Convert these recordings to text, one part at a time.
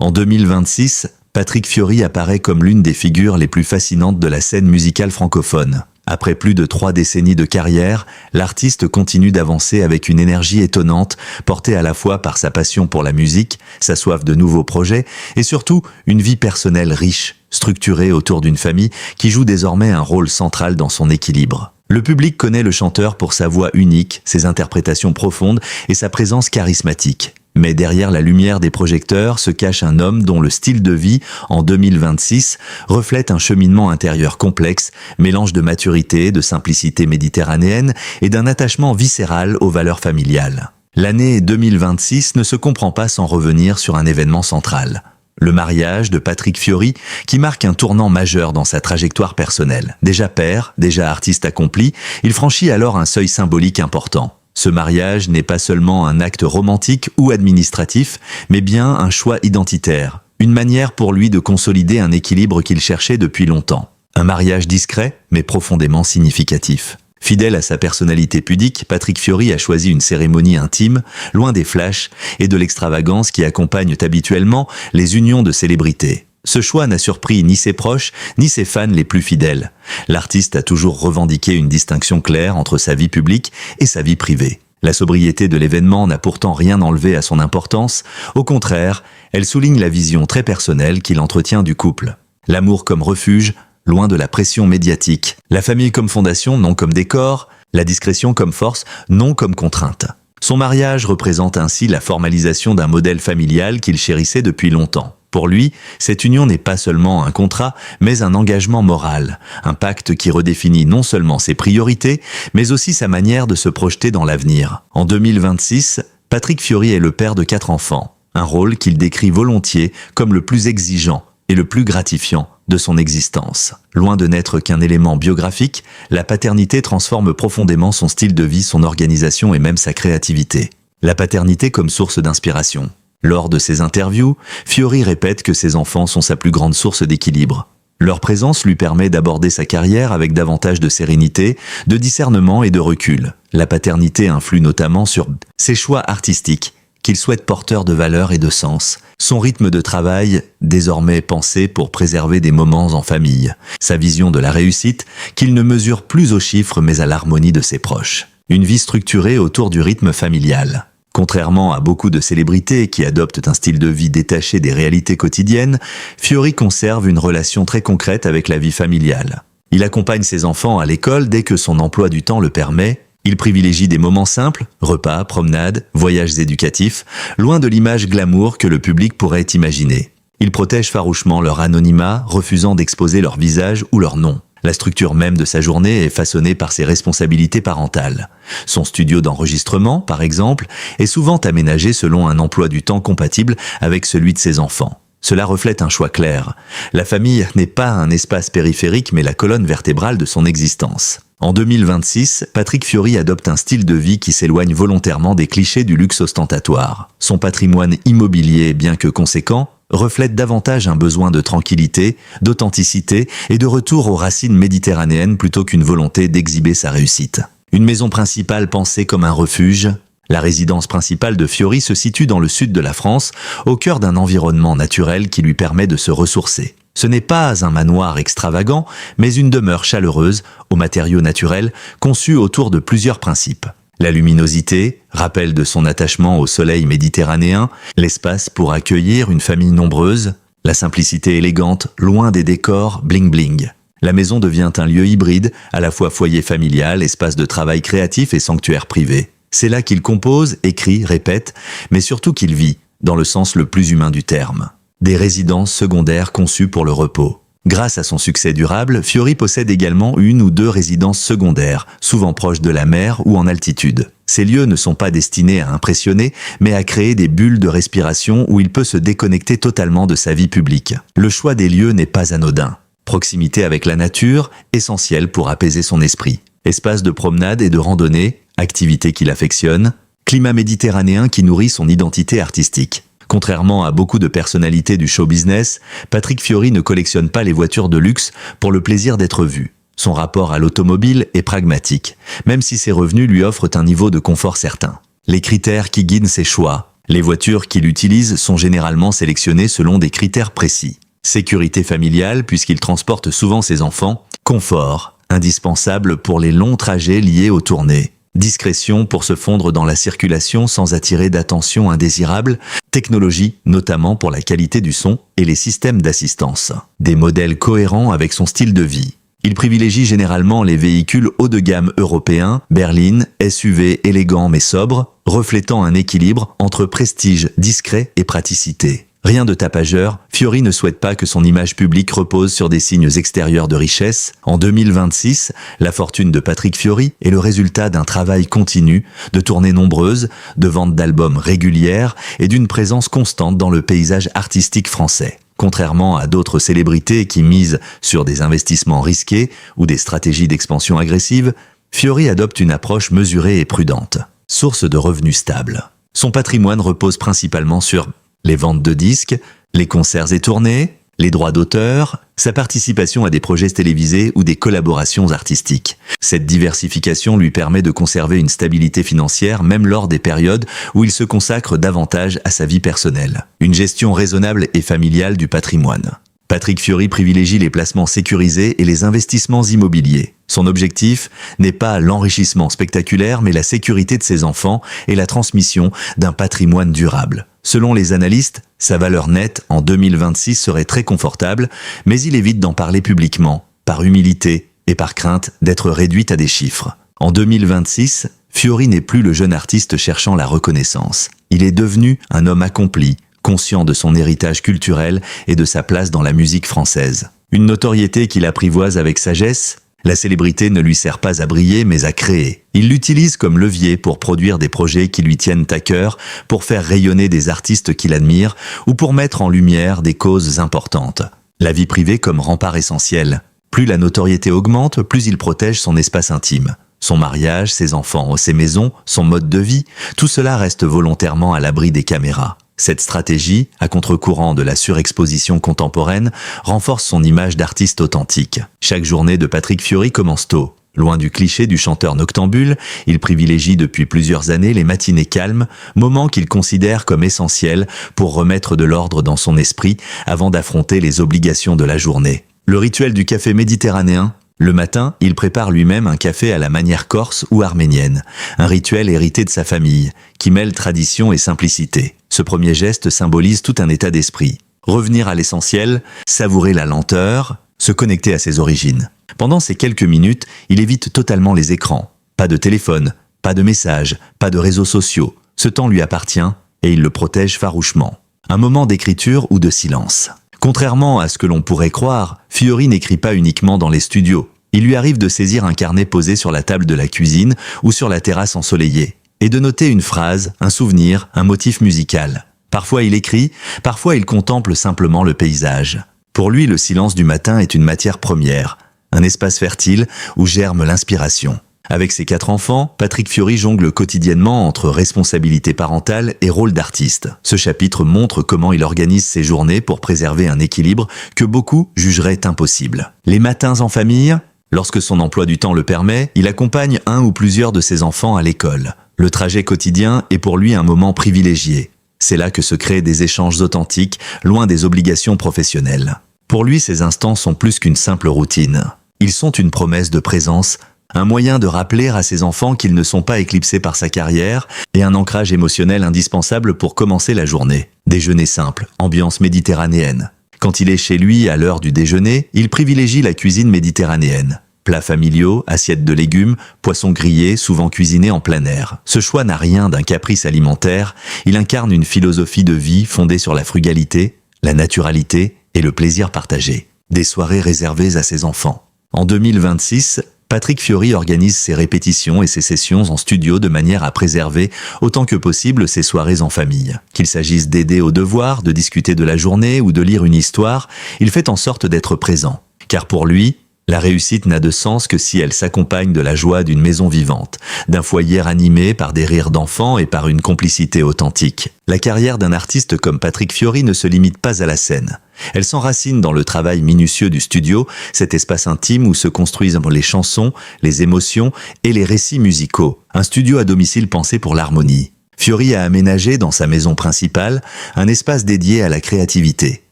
En 2026, Patrick Fiori apparaît comme l'une des figures les plus fascinantes de la scène musicale francophone. Après plus de 3 décennies de carrière, l'artiste continue d'avancer avec une énergie étonnante, portée à la fois par sa passion pour la musique, sa soif de nouveaux projets, et surtout une vie personnelle riche, structurée autour d'une famille qui joue désormais un rôle central dans son équilibre. Le public connaît le chanteur pour sa voix unique, ses interprétations profondes et sa présence charismatique. Mais derrière la lumière des projecteurs se cache un homme dont le style de vie, en 2026, reflète un cheminement intérieur complexe, mélange de maturité, de simplicité méditerranéenne et d'un attachement viscéral aux valeurs familiales. L'année 2026 ne se comprend pas sans revenir sur un événement central. Le mariage de Patrick Fiori, qui marque un tournant majeur dans sa trajectoire personnelle. Déjà père, déjà artiste accompli, il franchit alors un seuil symbolique important. Ce mariage n'est pas seulement un acte romantique ou administratif, mais bien un choix identitaire, une manière pour lui de consolider un équilibre qu'il cherchait depuis longtemps. Un mariage discret, mais profondément significatif. Fidèle à sa personnalité pudique, Patrick Fiori a choisi une cérémonie intime, loin des flashs et de l'extravagance qui accompagnent habituellement les unions de célébrités. Ce choix n'a surpris ni ses proches, ni ses fans les plus fidèles. L'artiste a toujours revendiqué une distinction claire entre sa vie publique et sa vie privée. La sobriété de l'événement n'a pourtant rien enlevé à son importance. Au contraire, elle souligne la vision très personnelle qu'il entretient du couple. L'amour comme refuge, loin de la pression médiatique. La famille comme fondation, non comme décor. La discrétion comme force, non comme contrainte. Son mariage représente ainsi la formalisation d'un modèle familial qu'il chérissait depuis longtemps. Pour lui, cette union n'est pas seulement un contrat, mais un engagement moral, un pacte qui redéfinit non seulement ses priorités, mais aussi sa manière de se projeter dans l'avenir. En 2026, Patrick Fiori est le père de 4 enfants, un rôle qu'il décrit volontiers comme le plus exigeant et le plus gratifiant de son existence. Loin de n'être qu'un élément biographique, la paternité transforme profondément son style de vie, son organisation et même sa créativité. La paternité comme source d'inspiration. Lors de ses interviews, Fiori répète que ses enfants sont sa plus grande source d'équilibre. Leur présence lui permet d'aborder sa carrière avec davantage de sérénité, de discernement et de recul. La paternité influe notamment sur ses choix artistiques, qu'il souhaite porteurs de valeur et de sens, son rythme de travail, désormais pensé pour préserver des moments en famille, sa vision de la réussite, qu'il ne mesure plus aux chiffres mais à l'harmonie de ses proches. Une vie structurée autour du rythme familial. Contrairement à beaucoup de célébrités qui adoptent un style de vie détaché des réalités quotidiennes, Fiori conserve une relation très concrète avec la vie familiale. Il accompagne ses enfants à l'école dès que son emploi du temps le permet. Il privilégie des moments simples, repas, promenades, voyages éducatifs, loin de l'image glamour que le public pourrait imaginer. Il protège farouchement leur anonymat, refusant d'exposer leur visage ou leur nom. La structure même de sa journée est façonnée par ses responsabilités parentales. Son studio d'enregistrement, par exemple, est souvent aménagé selon un emploi du temps compatible avec celui de ses enfants. Cela reflète un choix clair. La famille n'est pas un espace périphérique mais la colonne vertébrale de son existence. En 2026, Patrick Fiori adopte un style de vie qui s'éloigne volontairement des clichés du luxe ostentatoire. Son patrimoine immobilier, bien que conséquent, reflète davantage un besoin de tranquillité, d'authenticité et de retour aux racines méditerranéennes plutôt qu'une volonté d'exhiber sa réussite. Une maison principale pensée comme un refuge, la résidence principale de Fiori se situe dans le sud de la France, au cœur d'un environnement naturel qui lui permet de se ressourcer. Ce n'est pas un manoir extravagant, mais une demeure chaleureuse, aux matériaux naturels, conçue autour de plusieurs principes. La luminosité, rappel de son attachement au soleil méditerranéen, l'espace pour accueillir une famille nombreuse, la simplicité élégante, loin des décors bling-bling. La maison devient un lieu hybride, à la fois foyer familial, espace de travail créatif et sanctuaire privé. C'est là qu'il compose, écrit, répète, mais surtout qu'il vit, dans le sens le plus humain du terme. Des résidences secondaires conçues pour le repos. Grâce à son succès durable, Fiori possède également 1 ou 2 résidences secondaires, souvent proches de la mer ou en altitude. Ces lieux ne sont pas destinés à impressionner, mais à créer des bulles de respiration où il peut se déconnecter totalement de sa vie publique. Le choix des lieux n'est pas anodin. Proximité avec la nature, essentielle pour apaiser son esprit. Espace de promenade et de randonnée, activité qu'il affectionne. Climat méditerranéen qui nourrit son identité artistique. Contrairement à beaucoup de personnalités du show business, Patrick Fiori ne collectionne pas les voitures de luxe pour le plaisir d'être vu. Son rapport à l'automobile est pragmatique, même si ses revenus lui offrent un niveau de confort certain. Les critères qui guident ses choix, Les voitures qu'il utilise sont généralement sélectionnées selon des critères précis. Sécurité familiale puisqu'il transporte souvent ses enfants. Confort, indispensable pour les longs trajets liés aux tournées. Discrétion pour se fondre dans la circulation sans attirer d'attention indésirable. Technologie, notamment pour la qualité du son et les systèmes d'assistance. Des modèles cohérents avec son style de vie. Il privilégie généralement les véhicules haut de gamme européens, berlines, SUV élégants mais sobres, reflétant un équilibre entre prestige discret et praticité. Rien de tapageur, Fiori ne souhaite pas que son image publique repose sur des signes extérieurs de richesse. En 2026, la fortune de Patrick Fiori est le résultat d'un travail continu, de tournées nombreuses, de ventes d'albums régulières et d'une présence constante dans le paysage artistique français. Contrairement à d'autres célébrités qui misent sur des investissements risqués ou des stratégies d'expansion agressives, Fiori adopte une approche mesurée et prudente. Source de revenus stables. Son patrimoine repose principalement sur les ventes de disques, les concerts et tournées, les droits d'auteur, sa participation à des projets télévisés ou des collaborations artistiques. Cette diversification lui permet de conserver une stabilité financière même lors des périodes où il se consacre davantage à sa vie personnelle. Une gestion raisonnable et familiale du patrimoine. Patrick Fiori privilégie les placements sécurisés et les investissements immobiliers. Son objectif n'est pas l'enrichissement spectaculaire mais la sécurité de ses enfants et la transmission d'un patrimoine durable. Selon les analystes, sa valeur nette en 2026 serait très confortable, mais il évite d'en parler publiquement, par humilité et par crainte d'être réduite à des chiffres. En 2026, Fiori n'est plus le jeune artiste cherchant la reconnaissance. Il est devenu un homme accompli, conscient de son héritage culturel et de sa place dans la musique française. Une notoriété qu'il apprivoise avec sagesse. La célébrité ne lui sert pas à briller mais à créer. Il l'utilise comme levier pour produire des projets qui lui tiennent à cœur, pour faire rayonner des artistes qu'il admire ou pour mettre en lumière des causes importantes. La vie privée comme rempart essentiel. Plus la notoriété augmente, plus il protège son espace intime. Son mariage, ses enfants, ses maisons, son mode de vie, tout cela reste volontairement à l'abri des caméras. Cette stratégie, à contre-courant de la surexposition contemporaine, renforce son image d'artiste authentique. Chaque journée de Patrick Fiori commence tôt. Loin du cliché du chanteur noctambule, il privilégie depuis plusieurs années les matinées calmes, moments qu'il considère comme essentiels pour remettre de l'ordre dans son esprit avant d'affronter les obligations de la journée. Le rituel du café méditerranéen. Le matin, il prépare lui-même un café à la manière corse ou arménienne, un rituel hérité de sa famille, qui mêle tradition et simplicité. Ce premier geste symbolise tout un état d'esprit. Revenir à l'essentiel, savourer la lenteur, se connecter à ses origines. Pendant ces quelques minutes, il évite totalement les écrans. Pas de téléphone, pas de messages, pas de réseaux sociaux. Ce temps lui appartient et il le protège farouchement. Un moment d'écriture ou de silence. Contrairement à ce que l'on pourrait croire, Fiori n'écrit pas uniquement dans les studios. Il lui arrive de saisir un carnet posé sur la table de la cuisine ou sur la terrasse ensoleillée, et de noter une phrase, un souvenir, un motif musical. Parfois il écrit, parfois il contemple simplement le paysage. Pour lui, le silence du matin est une matière première, un espace fertile où germe l'inspiration. Avec ses 4 enfants, Patrick Fiori jongle quotidiennement entre responsabilité parentale et rôle d'artiste. Ce chapitre montre comment il organise ses journées pour préserver un équilibre que beaucoup jugeraient impossible. Les matins en famille, lorsque son emploi du temps le permet, il accompagne un ou plusieurs de ses enfants à l'école. Le trajet quotidien est pour lui un moment privilégié. C'est là que se créent des échanges authentiques, loin des obligations professionnelles. Pour lui, ces instants sont plus qu'une simple routine. Ils sont une promesse de présence, un moyen de rappeler à ses enfants qu'ils ne sont pas éclipsés par sa carrière et un ancrage émotionnel indispensable pour commencer la journée. Déjeuner simple, ambiance méditerranéenne. Quand il est chez lui à l'heure du déjeuner, il privilégie la cuisine méditerranéenne. Plats familiaux, assiettes de légumes, poissons grillés, souvent cuisinés en plein air. Ce choix n'a rien d'un caprice alimentaire, il incarne une philosophie de vie fondée sur la frugalité, la naturalité et le plaisir partagé. Des soirées réservées à ses enfants. En 2026, Patrick Fiori organise ses répétitions et ses sessions en studio de manière à préserver autant que possible ses soirées en famille. Qu'il s'agisse d'aider aux devoirs, de discuter de la journée ou de lire une histoire, il fait en sorte d'être présent. Car pour lui, la réussite n'a de sens que si elle s'accompagne de la joie d'une maison vivante, d'un foyer animé par des rires d'enfants et par une complicité authentique. La carrière d'un artiste comme Patrick Fiori ne se limite pas à la scène. Elle s'enracine dans le travail minutieux du studio, cet espace intime où se construisent les chansons, les émotions et les récits musicaux. Un studio à domicile pensé pour l'harmonie. Fiori a aménagé dans sa maison principale un espace dédié à la créativité.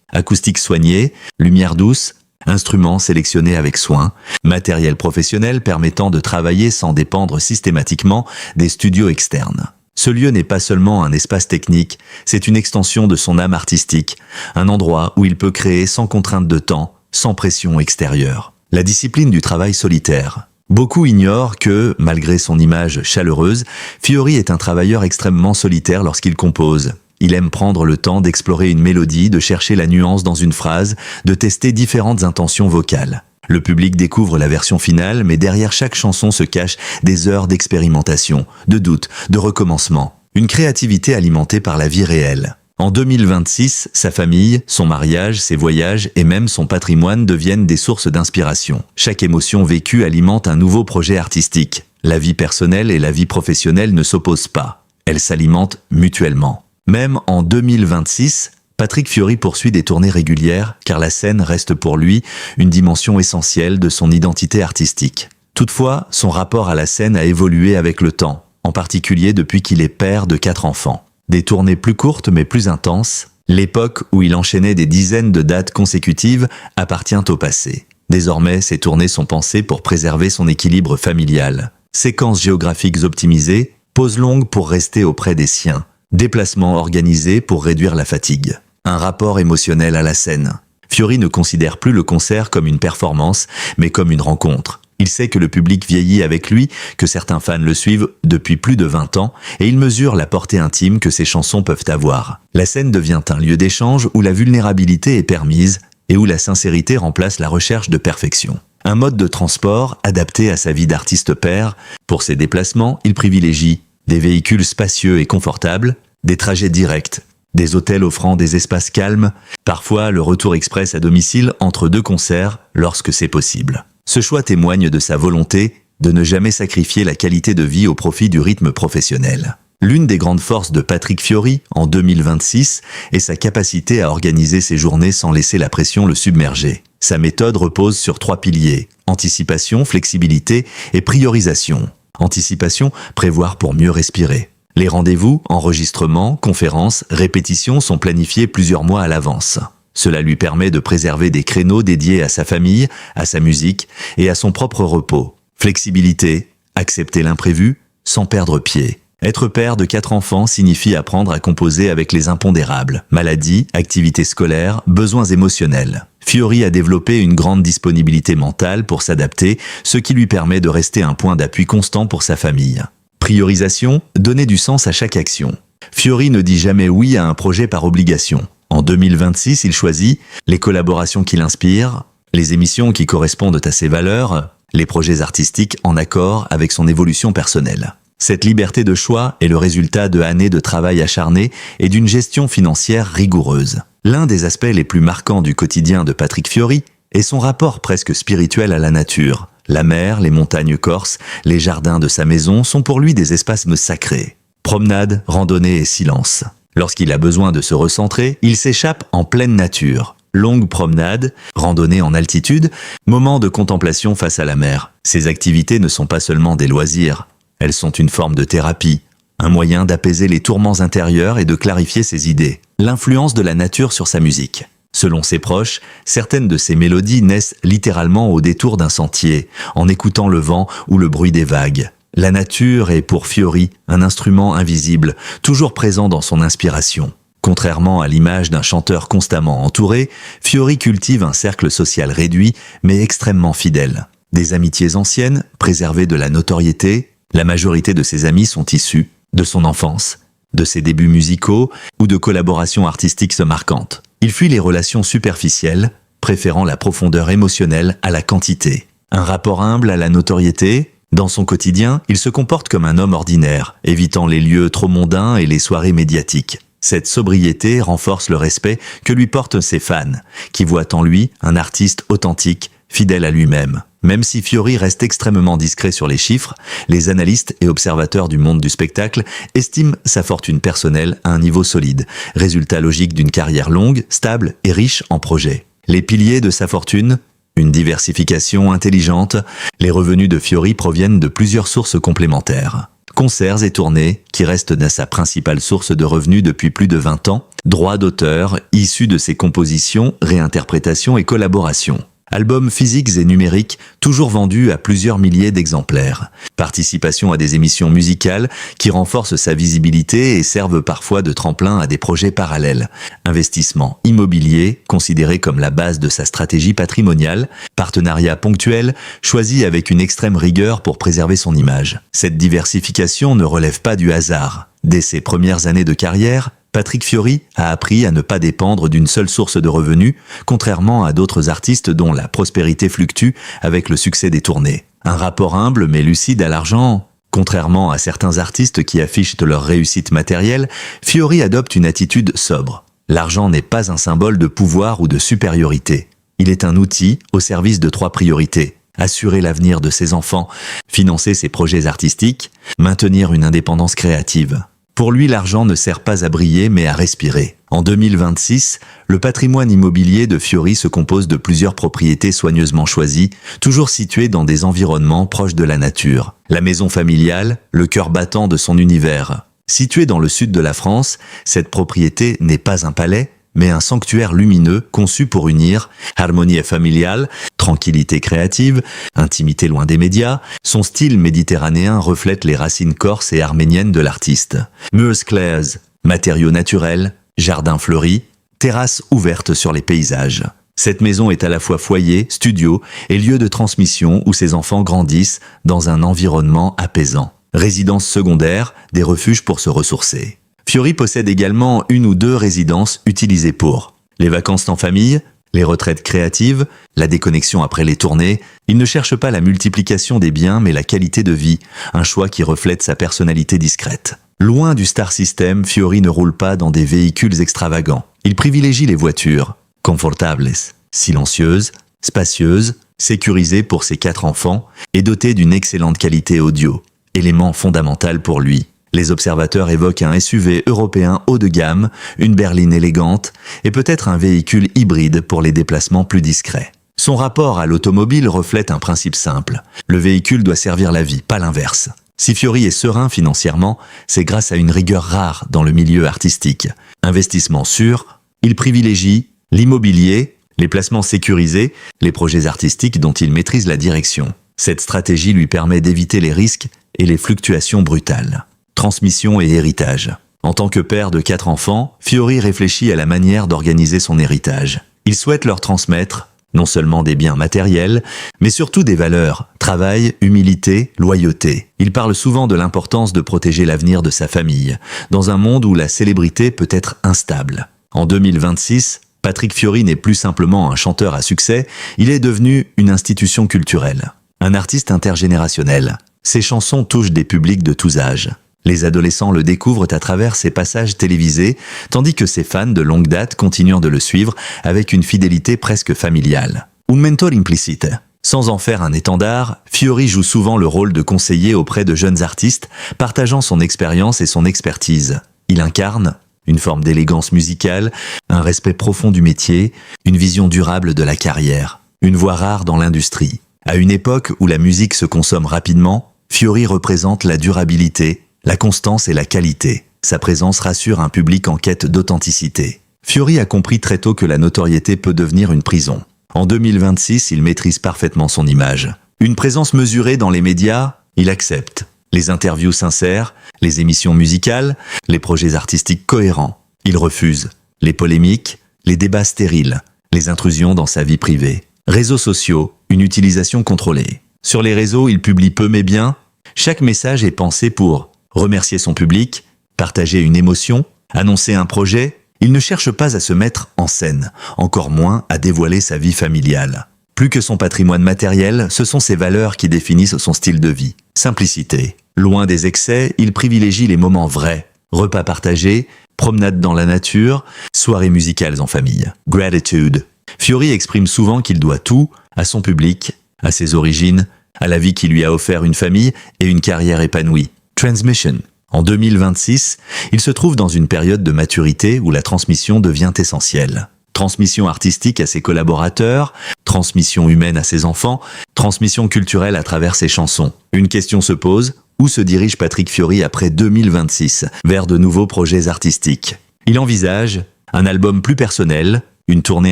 Acoustique soignée, lumière douce, instruments sélectionnés avec soin, matériel professionnel permettant de travailler sans dépendre systématiquement des studios externes. Ce lieu n'est pas seulement un espace technique, c'est une extension de son âme artistique, un endroit où il peut créer sans contrainte de temps, sans pression extérieure. La discipline du travail solitaire. Beaucoup ignorent que, malgré son image chaleureuse, Fiori est un travailleur extrêmement solitaire lorsqu'il compose. Il aime prendre le temps d'explorer une mélodie, de chercher la nuance dans une phrase, de tester différentes intentions vocales. Le public découvre la version finale, mais derrière chaque chanson se cachent des heures d'expérimentation, de doute, de recommencement. Une créativité alimentée par la vie réelle. En 2026, sa famille, son mariage, ses voyages et même son patrimoine deviennent des sources d'inspiration. Chaque émotion vécue alimente un nouveau projet artistique. La vie personnelle et la vie professionnelle ne s'opposent pas. Elles s'alimentent mutuellement. Même en 2026, Patrick Fiori poursuit des tournées régulières car la scène reste pour lui une dimension essentielle de son identité artistique. Toutefois, son rapport à la scène a évolué avec le temps, en particulier depuis qu'il est père de 4 enfants. Des tournées plus courtes mais plus intenses, l'époque où il enchaînait des dizaines de dates consécutives appartient au passé. Désormais, ces tournées sont pensées pour préserver son équilibre familial. Séquences géographiques optimisées, pauses longues pour rester auprès des siens, déplacements organisés pour réduire la fatigue. Un rapport émotionnel à la scène. Fiori ne considère plus le concert comme une performance, mais comme une rencontre. Il sait que le public vieillit avec lui, que certains fans le suivent depuis plus de 20 ans, et il mesure la portée intime que ses chansons peuvent avoir. La scène devient un lieu d'échange où la vulnérabilité est permise et où la sincérité remplace la recherche de perfection. Un mode de transport adapté à sa vie d'artiste père. Pour ses déplacements, il privilégie des véhicules spacieux et confortables, des trajets directs, des hôtels offrant des espaces calmes, parfois le retour express à domicile entre 2 concerts lorsque c'est possible. Ce choix témoigne de sa volonté de ne jamais sacrifier la qualité de vie au profit du rythme professionnel. L'une des grandes forces de Patrick Fiori, en 2026, est sa capacité à organiser ses journées sans laisser la pression le submerger. Sa méthode repose sur 3 piliers: anticipation, flexibilité et priorisation. Anticipation, prévoir pour mieux respirer. Les rendez-vous, enregistrements, conférences, répétitions sont planifiés plusieurs mois à l'avance. Cela lui permet de préserver des créneaux dédiés à sa famille, à sa musique et à son propre repos. Flexibilité, accepter l'imprévu sans perdre pied. Être père de 4 enfants signifie apprendre à composer avec les impondérables. Maladie, activités scolaires, besoins émotionnels. Fiori a développé une grande disponibilité mentale pour s'adapter, ce qui lui permet de rester un point d'appui constant pour sa famille. Priorisation, donner du sens à chaque action. Fiori ne dit jamais oui à un projet par obligation. En 2026, il choisit les collaborations qui l'inspirent, les émissions qui correspondent à ses valeurs, les projets artistiques en accord avec son évolution personnelle. Cette liberté de choix est le résultat de années de travail acharné et d'une gestion financière rigoureuse. L'un des aspects les plus marquants du quotidien de Patrick Fiori est son rapport presque spirituel à la nature. La mer, les montagnes corses, les jardins de sa maison sont pour lui des espaces sacrés. Promenade, randonnée et silence. Lorsqu'il a besoin de se recentrer, il s'échappe en pleine nature. Longues promenades, randonnées en altitude, moments de contemplation face à la mer. Ces activités ne sont pas seulement des loisirs, elles sont une forme de thérapie, un moyen d'apaiser les tourments intérieurs et de clarifier ses idées. L'influence de la nature sur sa musique. Selon ses proches, certaines de ses mélodies naissent littéralement au détour d'un sentier, en écoutant le vent ou le bruit des vagues. La nature est pour Fiori un instrument invisible, toujours présent dans son inspiration. Contrairement à l'image d'un chanteur constamment entouré, Fiori cultive un cercle social réduit, mais extrêmement fidèle. Des amitiés anciennes, préservées de la notoriété, la majorité de ses amis sont issus de son enfance, de ses débuts musicaux ou de collaborations artistiques marquantes. Il fuit les relations superficielles, préférant la profondeur émotionnelle à la quantité. Un rapport humble à la notoriété. Dans son quotidien, il se comporte comme un homme ordinaire, évitant les lieux trop mondains et les soirées médiatiques. Cette sobriété renforce le respect que lui portent ses fans, qui voient en lui un artiste authentique, fidèle à lui-même. Même si Fiori reste extrêmement discret sur les chiffres, les analystes et observateurs du monde du spectacle estiment sa fortune personnelle à un niveau solide, résultat logique d'une carrière longue, stable et riche en projets. Les piliers de sa fortune: une diversification intelligente. Les revenus de Fiori proviennent de plusieurs sources complémentaires. concerts et tournées, qui restent sa principale source de revenus depuis plus de 20 ans, droits d'auteur issus de ses compositions, réinterprétations et collaborations. Albums physiques et numériques, toujours vendus à plusieurs milliers d'exemplaires. Participation à des émissions musicales qui renforcent sa visibilité et servent parfois de tremplin à des projets parallèles. Investissement immobilier, considéré comme la base de sa stratégie patrimoniale. Partenariat ponctuel, choisi avec une extrême rigueur pour préserver son image. Cette diversification ne relève pas du hasard. Dès ses premières années de carrière, Patrick Fiori a appris à ne pas dépendre d'une seule source de revenus, contrairement à d'autres artistes dont la prospérité fluctue avec le succès des tournées. Un rapport humble mais lucide à l'argent. Contrairement à certains artistes qui affichent leur réussite matérielle, Fiori adopte une attitude sobre. L'argent n'est pas un symbole de pouvoir ou de supériorité. Il est un outil au service de 3 priorités. Assurer l'avenir de ses enfants, financer ses projets artistiques, maintenir une indépendance créative. Pour lui, l'argent ne sert pas à briller, mais à respirer. En 2026, le patrimoine immobilier de Fiori se compose de plusieurs propriétés soigneusement choisies, toujours situées dans des environnements proches de la nature. La maison familiale, le cœur battant de son univers. Située dans le sud de la France, cette propriété n'est pas un palais, mais un sanctuaire lumineux conçu pour unir harmonie familiale, tranquillité créative, intimité loin des médias. Son style méditerranéen reflète les racines corses et arméniennes de l'artiste. Murs clairs, matériaux naturels, jardins fleuris, terrasses ouvertes sur les paysages. Cette maison est à la fois foyer, studio et lieu de transmission où ses enfants grandissent dans un environnement apaisant. Résidence secondaire, des refuges pour se ressourcer. Fiori possède également 1 ou 2 résidences utilisées pour les vacances en famille, les retraites créatives, la déconnexion après les tournées. Il ne cherche pas la multiplication des biens mais la qualité de vie, un choix qui reflète sa personnalité discrète. Loin du star system, Fiori ne roule pas dans des véhicules extravagants. Il privilégie les voitures, confortables, silencieuses, spacieuses, sécurisées pour ses 4 enfants et dotées d'une excellente qualité audio, élément fondamental pour lui. Les observateurs évoquent un SUV européen haut de gamme, une berline élégante et peut-être un véhicule hybride pour les déplacements plus discrets. Son rapport à l'automobile reflète un principe simple. Le véhicule doit servir la vie, pas l'inverse. Si Fiori est serein financièrement, c'est grâce à une rigueur rare dans le milieu artistique. Investissement sûr, il privilégie l'immobilier, les placements sécurisés, les projets artistiques dont il maîtrise la direction. Cette stratégie lui permet d'éviter les risques et les fluctuations brutales. Transmission et héritage. En tant que père de 4 enfants, Fiori réfléchit à la manière d'organiser son héritage. Il souhaite leur transmettre non seulement des biens matériels, mais surtout des valeurs, travail, humilité, loyauté. Il parle souvent de l'importance de protéger l'avenir de sa famille, dans un monde où la célébrité peut être instable. En 2026, Patrick Fiori n'est plus simplement un chanteur à succès, il est devenu une institution culturelle, un artiste intergénérationnel. Ses chansons touchent des publics de tous âges. Les adolescents le découvrent à travers ses passages télévisés, tandis que ses fans de longue date continuent de le suivre avec une fidélité presque familiale. Un mentor implicite. Sans en faire un étendard, Fiori joue souvent le rôle de conseiller auprès de jeunes artistes, partageant son expérience et son expertise. Il incarne une forme d'élégance musicale, un respect profond du métier, une vision durable de la carrière, une voix rare dans l'industrie. À une époque où la musique se consomme rapidement, Fiori représente la durabilité, la constance et la qualité. Sa présence rassure un public en quête d'authenticité. Fiori a compris très tôt que la notoriété peut devenir une prison. En 2026, il maîtrise parfaitement son image. Une présence mesurée dans les médias, il accepte. Les interviews sincères, les émissions musicales, les projets artistiques cohérents. Il refuse. Les polémiques, les débats stériles, les intrusions dans sa vie privée. Réseaux sociaux, une utilisation contrôlée. Sur les réseaux, il publie peu mais bien. Chaque message est pensé pour remercier son public, partager une émotion, annoncer un projet. Il ne cherche pas à se mettre en scène, encore moins à dévoiler sa vie familiale. Plus que son patrimoine matériel, ce sont ses valeurs qui définissent son style de vie. Simplicité. Loin des excès, il privilégie les moments vrais. Repas partagés, promenades dans la nature, soirées musicales en famille. Gratitude. Fiori exprime souvent qu'il doit tout à son public, à ses origines, à la vie qui lui a offert une famille et une carrière épanouie. Transmission. En 2026, il se trouve dans une période de maturité où la transmission devient essentielle. Transmission artistique à ses collaborateurs, transmission humaine à ses enfants, transmission culturelle à travers ses chansons. Une question se pose, Où se dirige Patrick Fiori après 2026 vers de nouveaux projets artistiques? Il envisage un album plus personnel, une tournée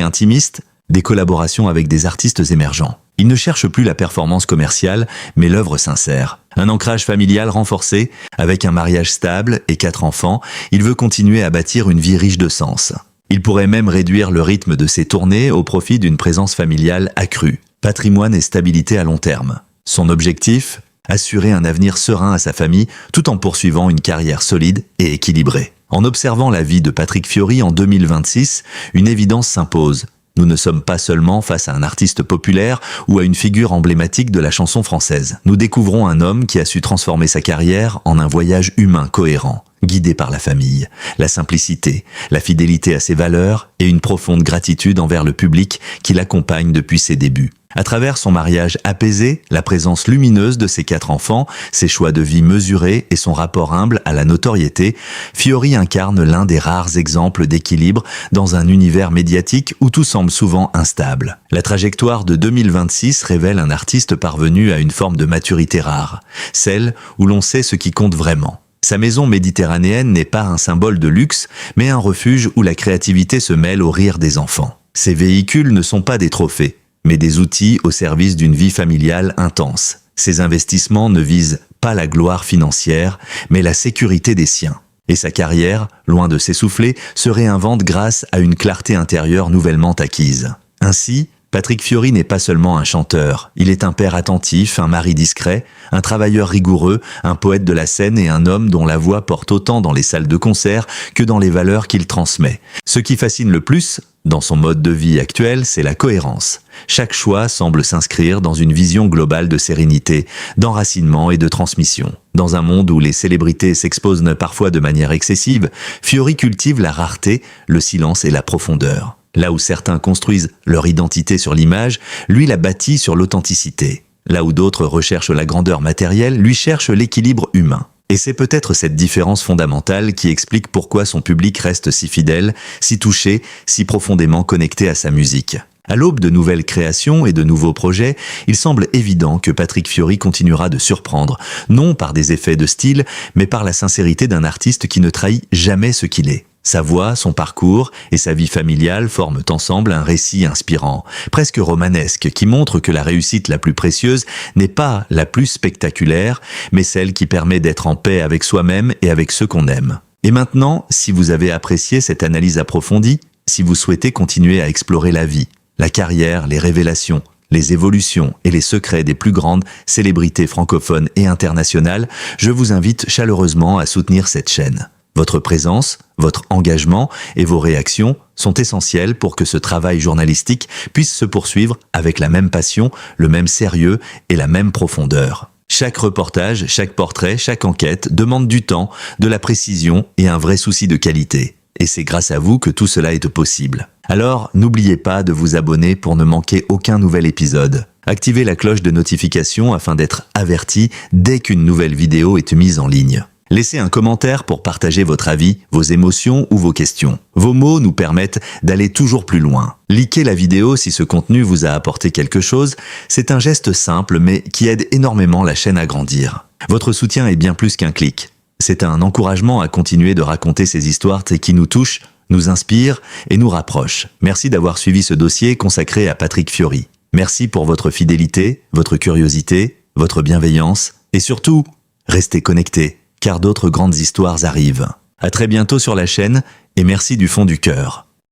intimiste, des collaborations avec des artistes émergents. Il ne cherche plus la performance commerciale, mais l'œuvre sincère. Un ancrage familial renforcé, avec un mariage stable et 4 enfants, il veut continuer à bâtir une vie riche de sens. Il pourrait même réduire le rythme de ses tournées au profit d'une présence familiale accrue, patrimoine et stabilité à long terme. Son objectif? Assurer un avenir serein à sa famille tout en poursuivant une carrière solide et équilibrée. En observant la vie de Patrick Fiori en 2026, une évidence s'impose. Nous ne sommes pas seulement face à un artiste populaire ou à une figure emblématique de la chanson française. Nous découvrons un homme qui a su transformer sa carrière en un voyage humain cohérent, guidé par la famille, la simplicité, la fidélité à ses valeurs et une profonde gratitude envers le public qui l'accompagne depuis ses débuts. À travers son mariage apaisé, la présence lumineuse de ses 4 enfants, ses choix de vie mesurés et son rapport humble à la notoriété, Fiori incarne l'un des rares exemples d'équilibre dans un univers médiatique où tout semble souvent instable. La trajectoire de 2026 révèle un artiste parvenu à une forme de maturité rare, celle où l'on sait ce qui compte vraiment. Sa maison méditerranéenne n'est pas un symbole de luxe, mais un refuge où la créativité se mêle au rire des enfants. Ses véhicules ne sont pas des trophées, mais des outils au service d'une vie familiale intense. Ses investissements ne visent pas la gloire financière, mais la sécurité des siens. Et sa carrière, loin de s'essouffler, se réinvente grâce à une clarté intérieure nouvellement acquise. Ainsi, Patrick Fiori n'est pas seulement un chanteur, il est un père attentif, un mari discret, un travailleur rigoureux, un poète de la scène et un homme dont la voix porte autant dans les salles de concert que dans les valeurs qu'il transmet. Ce qui fascine le plus, dans son mode de vie actuel, c'est la cohérence. Chaque choix semble s'inscrire dans une vision globale de sérénité, d'enracinement et de transmission. Dans un monde où les célébrités s'exposent parfois de manière excessive, Fiori cultive la rareté, le silence et la profondeur. Là où certains construisent leur identité sur l'image, lui la bâtit sur l'authenticité. Là où d'autres recherchent la grandeur matérielle, lui cherche l'équilibre humain. Et c'est peut-être cette différence fondamentale qui explique pourquoi son public reste si fidèle, si touché, si profondément connecté à sa musique. À l'aube de nouvelles créations et de nouveaux projets, il semble évident que Patrick Fiori continuera de surprendre, non par des effets de style, mais par la sincérité d'un artiste qui ne trahit jamais ce qu'il est. Sa voix, son parcours et sa vie familiale forment ensemble un récit inspirant, presque romanesque, qui montre que la réussite la plus précieuse n'est pas la plus spectaculaire, mais celle qui permet d'être en paix avec soi-même et avec ceux qu'on aime. Et maintenant, si vous avez apprécié cette analyse approfondie, si vous souhaitez continuer à explorer la vie, la carrière, les révélations, les évolutions et les secrets des plus grandes célébrités francophones et internationales, je vous invite chaleureusement à soutenir cette chaîne. Votre présence, votre engagement et vos réactions sont essentiels pour que ce travail journalistique puisse se poursuivre avec la même passion, le même sérieux et la même profondeur. Chaque reportage, chaque portrait, chaque enquête demande du temps, de la précision et un vrai souci de qualité. Et c'est grâce à vous que tout cela est possible. Alors, n'oubliez pas de vous abonner pour ne manquer aucun nouvel épisode. Activez la cloche de notification afin d'être averti dès qu'une nouvelle vidéo est mise en ligne. Laissez un commentaire pour partager votre avis, vos émotions ou vos questions. Vos mots nous permettent d'aller toujours plus loin. Likez la vidéo si ce contenu vous a apporté quelque chose. C'est un geste simple mais qui aide énormément la chaîne à grandir. Votre soutien est bien plus qu'un clic. C'est un encouragement à continuer de raconter ces histoires qui nous touchent, nous inspirent et nous rapprochent. Merci d'avoir suivi ce dossier consacré à Patrick Fiori. Merci pour votre fidélité, votre curiosité, votre bienveillance et surtout, restez connectés, car d'autres grandes histoires arrivent. À très bientôt sur la chaîne et merci du fond du cœur.